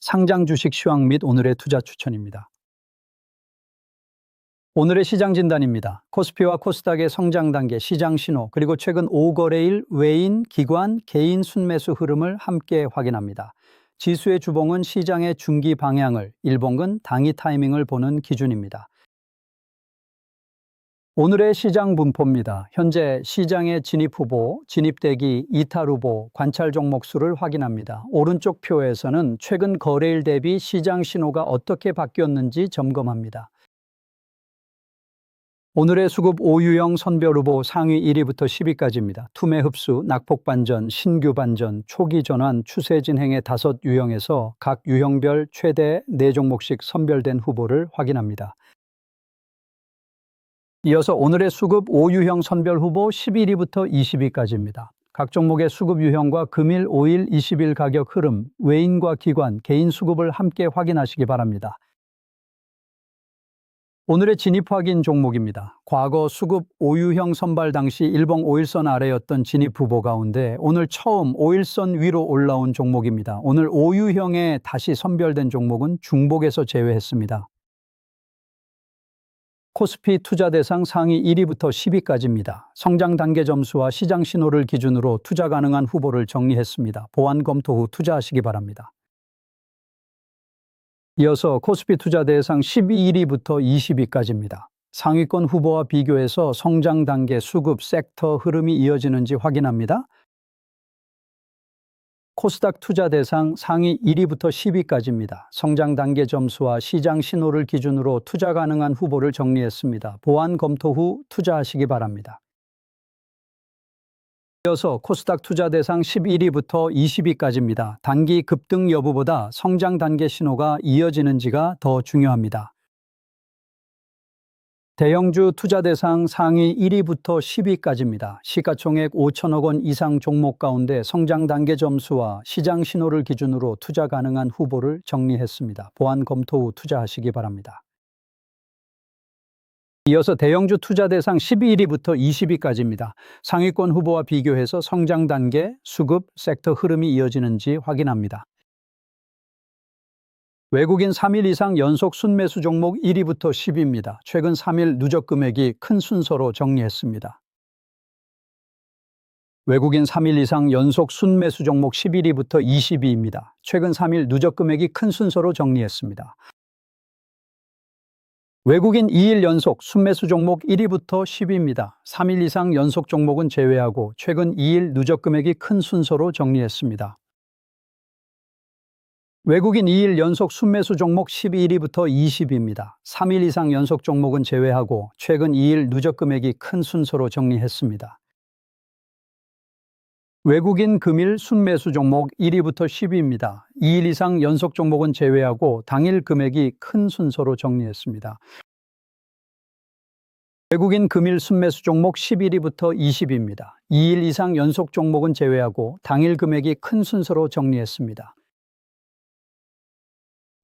상장 주식 시황 및 오늘의 투자 추천입니다. 오늘의 시장 진단입니다. 코스피와 코스닥의 성장 단계, 시장 신호, 그리고 최근 5거래일 외인, 기관, 개인 순매수 흐름을 함께 확인합니다. 지수의 주봉은 시장의 중기 방향을, 일봉은 당위 타이밍을 보는 기준입니다. 오늘의 시장 분포입니다. 현재 시장의 진입 후보, 진입대기, 이탈 후보, 관찰 종목 수를 확인합니다. 오른쪽 표에서는 최근 거래일 대비 시장 신호가 어떻게 바뀌었는지 점검합니다. 오늘의 수급 5유형 선별 후보 상위 1위부터 10위까지입니다. 투매 흡수, 낙폭 반전, 신규 반전, 초기 전환, 추세 진행의 5유형에서 각 유형별 최대 4종목씩 선별된 후보를 확인합니다. 이어서 오늘의 수급 5유형 선별 후보 11위부터 20위까지입니다. 각 종목의 수급 유형과 금일, 5일, 20일 가격 흐름, 외인과 기관, 개인 수급을 함께 확인하시기 바랍니다. 오늘의 진입 확인 종목입니다. 과거 수급 5유형 선발 당시 일봉 5일선 아래였던 진입 후보 가운데 오늘 처음 5일선 위로 올라온 종목입니다. 오늘 5유형에 다시 선별된 종목은 중복에서 제외했습니다. 코스피 투자 대상 상위 1위부터 10위까지입니다. 성장 단계 점수와 시장 신호를 기준으로 투자 가능한 후보를 정리했습니다. 보완 검토 후 투자하시기 바랍니다. 이어서 코스피 투자 대상 11위부터 20위까지입니다. 상위권 후보와 비교해서 성장 단계, 수급, 섹터 흐름이 이어지는지 확인합니다. 코스닥 투자 대상 상위 1위부터 10위까지입니다. 성장 단계 점수와 시장 신호를 기준으로 투자 가능한 후보를 정리했습니다. 보완 검토 후 투자하시기 바랍니다. 이어서 코스닥 투자 대상 11위부터 20위까지입니다. 단기 급등 여부보다 성장 단계 신호가 이어지는지가 더 중요합니다. 대형주 투자 대상 상위 1위부터 10위까지입니다. 시가총액 5천억 원 이상 종목 가운데 성장 단계 점수와 시장 신호를 기준으로 투자 가능한 후보를 정리했습니다. 보완 검토 후 투자하시기 바랍니다. 이어서 대형주 투자 대상 11위부터 20위까지입니다. 상위권 후보와 비교해서 성장 단계, 수급, 섹터 흐름이 이어지는지 확인합니다. 외국인 3일 이상 연속 순매수 종목 1위부터 10위입니다. 최근 3일 누적 금액이 큰 순서로 정리했습니다. 외국인 3일 이상 연속 순매수 종목 11위부터 20위입니다. 최근 3일 누적 금액이 큰 순서로 정리했습니다. 외국인 2일 연속 순매수 종목 1위부터 10위입니다. 3일 이상 연속 종목은 제외하고 최근 2일 누적 금액이 큰 순서로 정리했습니다. 외국인 2일 연속 순매수 종목 11위부터 20위입니다. 3일 이상 연속 종목은 제외하고 최근 2일 누적 금액이 큰 순서로 정리했습니다. 외국인 금일 순매수 종목 1위부터 10위입니다. 2일 이상 연속 종목은 제외하고 당일 금액이 큰 순서로 정리했습니다. 외국인 금일 순매수 종목 11위부터 20위입니다. 2일 이상 연속 종목은 제외하고 당일 금액이 큰 순서로 정리했습니다.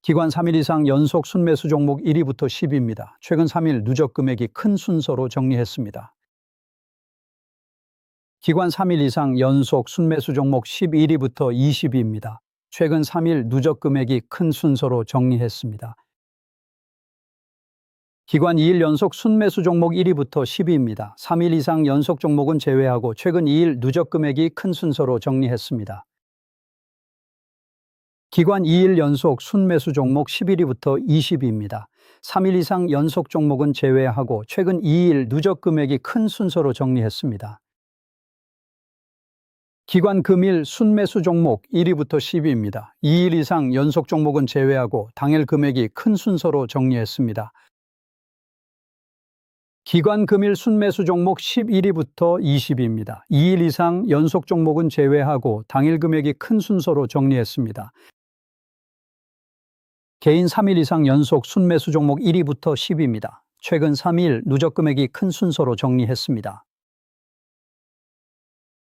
기관 3일 이상 연속 순매수 종목 1위부터 10위입니다. 최근 3일 누적 금액이 큰 순서로 정리했습니다. 기관 3일 이상 연속 순매수 종목 11위부터 20위입니다. 최근 3일 누적 금액이 큰 순서로 정리했습니다. 기관 2일 연속 순매수 종목 1위부터 10위입니다. 3일 이상 연속 종목은 제외하고 최근 2일 누적 금액이 큰 순서로 정리했습니다. 기관 2일 연속 순매수 종목 11위부터 20위입니다. 3일 이상 연속 종목은 제외하고 최근 2일 누적 금액이 큰 순서로 정리했습니다. 기관 금일 순매수 종목 1위부터 10위입니다. 2일 이상 연속 종목은 제외하고 당일 금액이 큰 순서로 정리했습니다. 기관 금일 순매수 종목 11위부터 20위입니다. 2일 이상 연속 종목은 제외하고 당일 금액이 큰 순서로 정리했습니다. 개인 3일 이상 연속 순매수 종목 1위부터 10위입니다. 최근 3일 누적 금액이 큰 순서로 정리했습니다.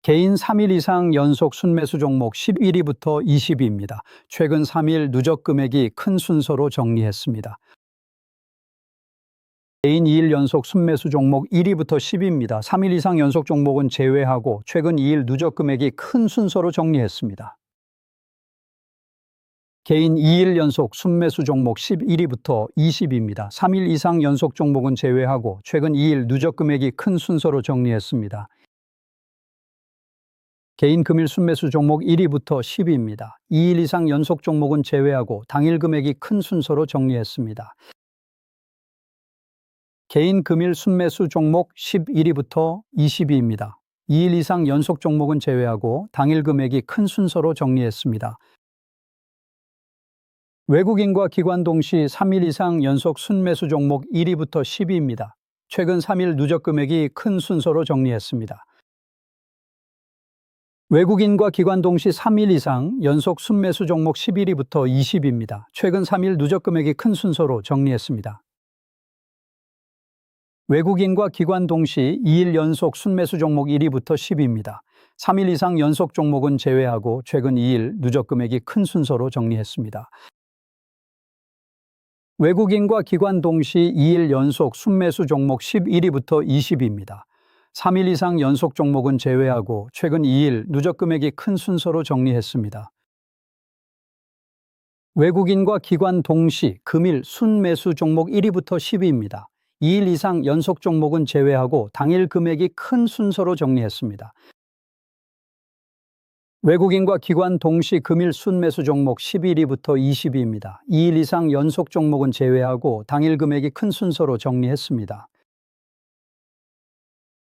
개인 3일 이상 연속 순매수 종목 11위부터 20위입니다. 최근 3일 누적 금액이 큰 순서로 정리했습니다. 개인 2일 연속 순매수 종목 1위부터 10위입니다. 3일 이상 연속 종목은 제외하고 최근 2일 누적 금액이 큰 순서로 정리했습니다. 개인 2일 연속 순매수 종목 11위부터 20위입니다. 3일 이상 연속 종목은 제외하고 최근 2일 누적 금액이 큰 순서로 정리했습니다. 개인 금일 순매수 종목 1위부터 10위입니다. 2일 이상 연속 종목은 제외하고 당일 금액이 큰 순서로 정리했습니다. 개인 금일 순매수 종목 11위부터 20위입니다. 2일 이상 연속 종목은 제외하고 당일 금액이 큰 순서로 정리했습니다. 외국인과 기관 동시 3일 이상 연속 순매수 종목 1위부터 10위입니다. 최근 3일 누적 금액이 큰 순서로 정리했습니다. 외국인과 기관 동시 3일 이상 연속 순매수 종목 11위부터 20위입니다. 최근 3일 누적 금액이 큰 순서로 정리했습니다. 외국인과 기관 동시 2일 연속 순매수 종목 1위부터 10위입니다. 3일 이상 연속 종목은 제외하고 최근 2일 누적 금액이 큰 순서로 정리했습니다. 외국인과 기관 동시 2일 연속 순매수 종목 11위부터 20위입니다. 3일 이상 연속 종목은 제외하고 최근 2일 누적 금액이 큰 순서로 정리했습니다. 외국인과 기관 동시 금일 순매수 종목 1위부터 10위입니다. 2일 이상 연속 종목은 제외하고 당일 금액이 큰 순서로 정리했습니다. 외국인과 기관 동시 금일 순매수 종목 11위부터 20위입니다. 2일 이상 연속 종목은 제외하고 당일 금액이 큰 순서로 정리했습니다.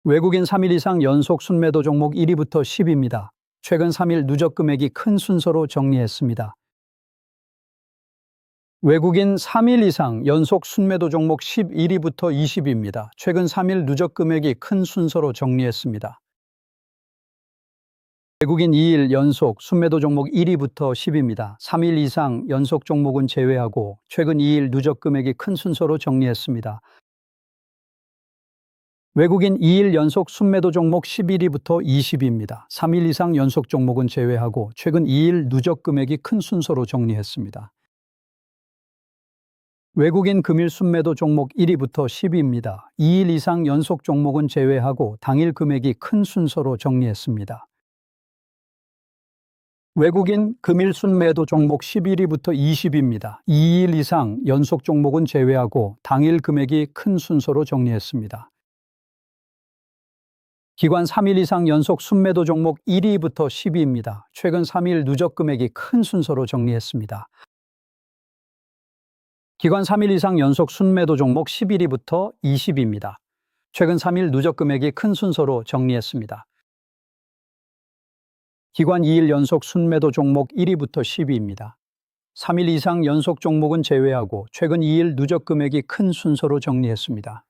외국인 3일 이상 연속 순매도 종목 1위부터 10위입니다. 최근 3일 누적 금액이 큰 순서로 정리했습니다. 외국인 3일 이상 연속 순매도 종목 11위부터 20위입니다. 최근 3일 누적 금액이 큰 순서로 정리했습니다. 외국인 2일 연속 순매도 종목 1위부터 10위입니다. 3일 이상 연속 종목은 제외하고 최근 2일 누적 금액이 큰 순서로 정리했습니다. 외국인 2일 연속 순매도 종목 11위부터 20위입니다. 3일 이상 연속 종목은 제외하고 최근 2일 누적 금액이 큰 순서로 정리했습니다. 외국인 금일 순매도 종목 1위부터 10위입니다. 2일 이상 연속 종목은 제외하고 당일 금액이 큰 순서로 정리했습니다. 외국인 금일 순매도 종목 11위부터 20위입니다. 2일 이상 연속 종목은 제외하고 당일 금액이 큰 순서로 정리했습니다. 기관 3일 이상 연속 순매도 종목 1위부터 10위입니다. 최근 3일 누적 금액이 큰 순서로 정리했습니다. 기관 3일 이상 연속 순매도 종목 11위부터 20위입니다. 최근 3일 누적 금액이 큰 순서로 정리했습니다. 기관 2일 연속 순매도 종목 1위부터 10위입니다. 3일 이상 연속 종목은 제외하고 최근 2일 누적 금액이 큰 순서로 정리했습니다.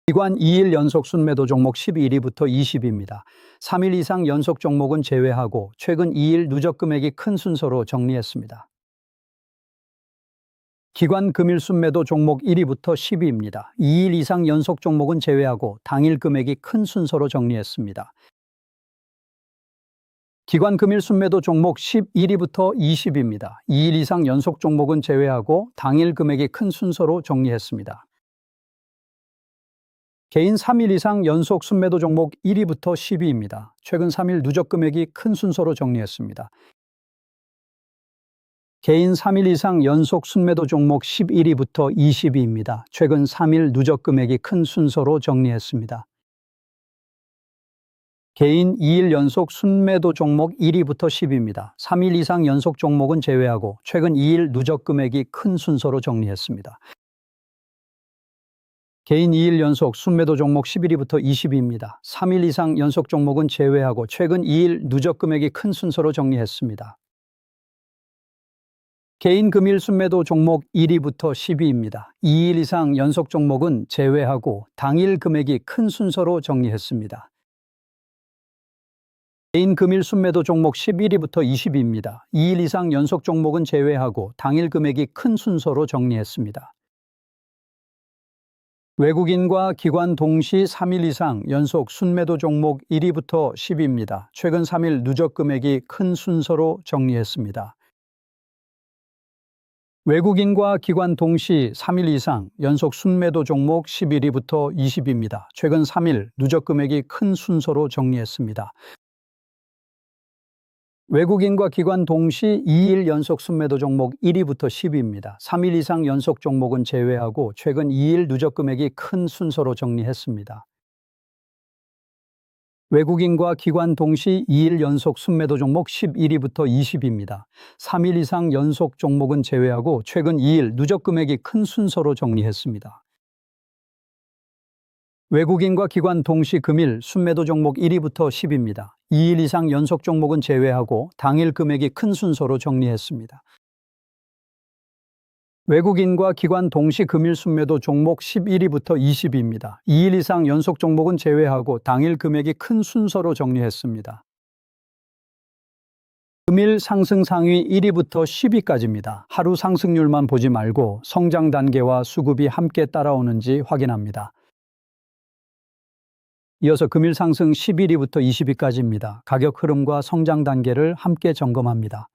기관 2일 연속 순매도 종목 11위부터 20위입니다. 3일 이상 연속 종목은 제외하고 최근 2일 누적 금액이 큰 순서로 정리했습니다. 기관 금일 순매도 종목 1위부터 10위입니다. 2일 이상 연속 종목은 제외하고 당일 금액이 큰 순서로 정리했습니다. 기관 금일 순매도 종목 11위부터 20위입니다. 2일 이상 연속 종목은 제외하고 당일 금액이 큰 순서로 정리했습니다. 개인 3일 이상 연속 순매도 종목 1위부터 10위입니다. 최근 3일 누적 금액이 큰 순서로 정리했습니다. 개인 3일 이상 연속 순매도 종목 11위부터 20위입니다. 최근 3일 누적 금액이 큰 순서로 정리했습니다. 개인 2일 연속 순매도 종목 1위부터 10위입니다. 3일 이상 연속 종목은 제외하고 최근 2일 누적 금액이 큰 순서로 정리했습니다. 개인 2일 연속 순매도 종목 11위부터 20위입니다. 3일 이상 연속 종목은 제외하고 최근 2일 누적 금액이 큰 순서로 정리했습니다. 개인 금일 순매도 종목 1위부터 10위입니다. 2일 이상 연속 종목은 제외하고 당일 금액이 큰 순서로 정리했습니다. 개인 금일 순매도 종목 11위부터 20위입니다. 2일 이상 연속 종목은 제외하고 당일 금액이 큰 순서로 정리했습니다. 외국인과 기관 동시 3일 이상 연속 순매도 종목 1위부터 10위입니다. 최근 3일 누적 금액이 큰 순서로 정리했습니다. 외국인과 기관 동시 3일 이상 연속 순매도 종목 11위부터 20위입니다. 최근 3일 누적 금액이 큰 순서로 정리했습니다. 외국인과 기관 동시 2일 연속 순매도 종목 1위부터 10위입니다. 3일 이상 연속 종목은 제외하고 최근 2일 누적 금액이 큰 순서로 정리했습니다. 외국인과 기관 동시 2일 연속 순매도 종목 11위부터 20위입니다. 3일 이상 연속 종목은 제외하고 최근 2일 누적 금액이 큰 순서로 정리했습니다. 외국인과 기관 동시 금일 순매도 종목 1위부터 10위입니다. 2일 이상 연속 종목은 제외하고 당일 금액이 큰 순서로 정리했습니다. 외국인과 기관 동시 금일 순매도 종목 11위부터 20위입니다. 2일 이상 연속 종목은 제외하고 당일 금액이 큰 순서로 정리했습니다. 금일 상승 상위 1위부터 10위까지입니다. 하루 상승률만 보지 말고 성장 단계와 수급이 함께 따라오는지 확인합니다. 이어서 금일 상승 11위부터 20위까지입니다. 가격 흐름과 성장 단계를 함께 점검합니다.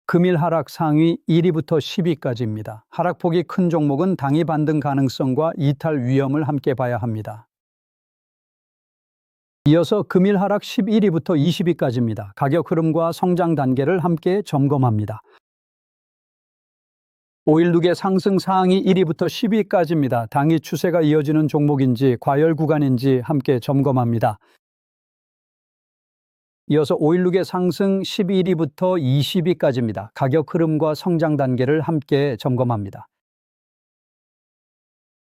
금일 하락 상위 1위부터 10위까지입니다. 하락폭이 큰 종목은 당위 반등 가능성과 이탈 위험을 함께 봐야 합니다. 이어서 금일 하락 11위부터 20위까지입니다. 가격 흐름과 성장 단계를 함께 점검합니다. 5일 누계 상승 상위 1위부터 10위까지입니다. 당위 추세가 이어지는 종목인지 과열 구간인지 함께 점검합니다. 이어서 5일 누계 상승 11위부터 20위까지입니다. 가격 흐름과 성장 단계를 함께 점검합니다.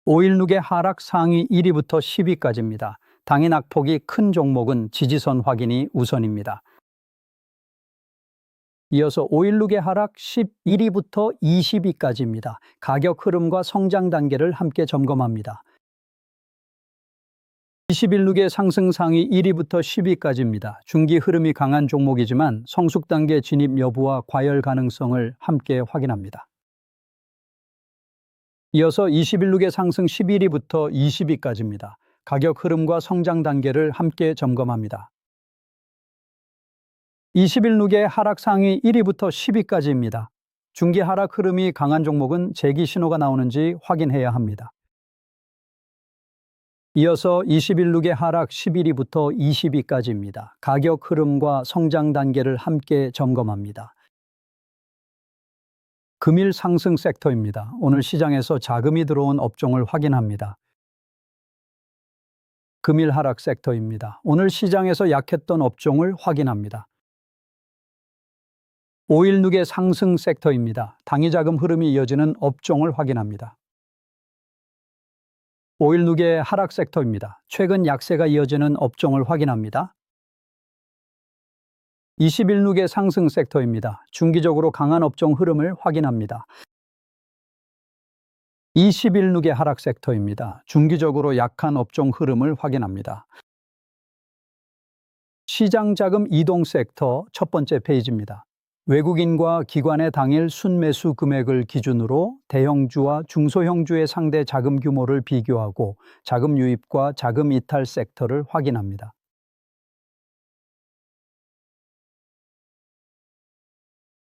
5일 누계 하락 상위 1위부터 10위까지입니다. 당위 낙폭이 큰 종목은 지지선 확인이 우선입니다. 이어서 5일 누계 하락 11위부터 20위까지입니다. 가격 흐름과 성장 단계를 함께 점검합니다. 20일 누계 상승 상위 1위부터 10위까지입니다. 중기 흐름이 강한 종목이지만 성숙 단계 진입 여부와 과열 가능성을 함께 확인합니다. 이어서 20일 누계 상승 11위부터 20위까지입니다. 가격 흐름과 성장 단계를 함께 점검합니다. 20일 누계 하락 상위 1위부터 10위까지입니다. 중기 하락 흐름이 강한 종목은 재기 신호가 나오는지 확인해야 합니다. 이어서 20일 누계 하락 11위부터 20위까지입니다. 가격 흐름과 성장 단계를 함께 점검합니다. 금일 상승 섹터입니다. 오늘 시장에서 자금이 들어온 업종을 확인합니다. 금일 하락 섹터입니다. 오늘 시장에서 약했던 업종을 확인합니다. 5일 누계 상승 섹터입니다. 당위 자금 흐름이 이어지는 업종을 확인합니다. 5일 누계 하락 섹터입니다. 최근 약세가 이어지는 업종을 확인합니다. 20일 누계 상승 섹터입니다. 중기적으로 강한 업종 흐름을 확인합니다. 20일 누계 하락 섹터입니다. 중기적으로 약한 업종 흐름을 확인합니다. 시장 자금 이동 섹터 첫 번째 페이지입니다. 외국인과 기관의 당일 순매수 금액을 기준으로 대형주와 중소형주의 상대 자금 규모를 비교하고 자금 유입과 자금 이탈 섹터를 확인합니다.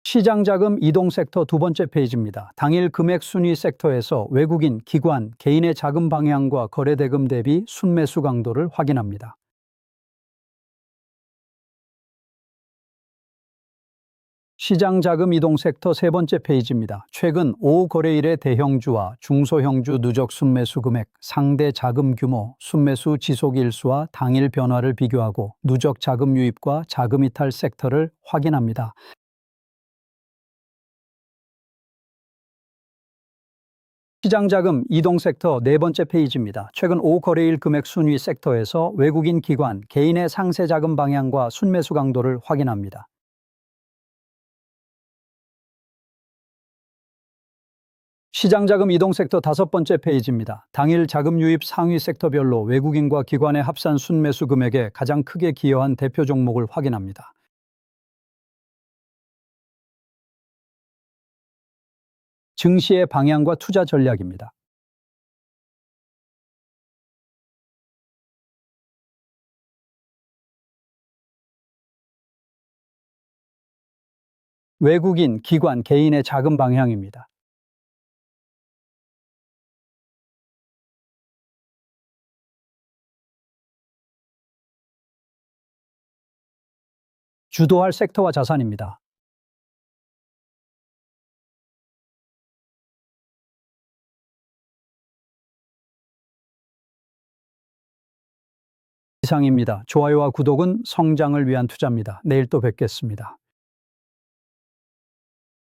시장 자금 이동 섹터 두 번째 페이지입니다. 당일 금액 순위 섹터에서 외국인, 기관, 개인의 자금 방향과 거래 대금 대비 순매수 강도를 확인합니다. 시장 자금 이동 섹터 세 번째 페이지입니다. 최근 5거래일의 대형주와 중소형주 누적 순매수 금액, 상대 자금 규모, 순매수 지속 일수와 당일 변화를 비교하고 누적 자금 유입과 자금 이탈 섹터를 확인합니다. 시장 자금 이동 섹터 네 번째 페이지입니다. 최근 5거래일 금액 순위 섹터에서 외국인 기관, 개인의 상세 자금 방향과 순매수 강도를 확인합니다. 시장 자금 이동 섹터 다섯 번째 페이지입니다. 당일 자금 유입 상위 섹터별로 외국인과 기관의 합산 순매수 금액에 가장 크게 기여한 대표 종목을 확인합니다. 증시의 방향과 투자 전략입니다. 외국인, 기관, 개인의 자금 방향입니다. 주도할 섹터와 자산입니다. 이상입니다. 좋아요와 구독은 성장을 위한 투자입니다. 내일 또 뵙겠습니다.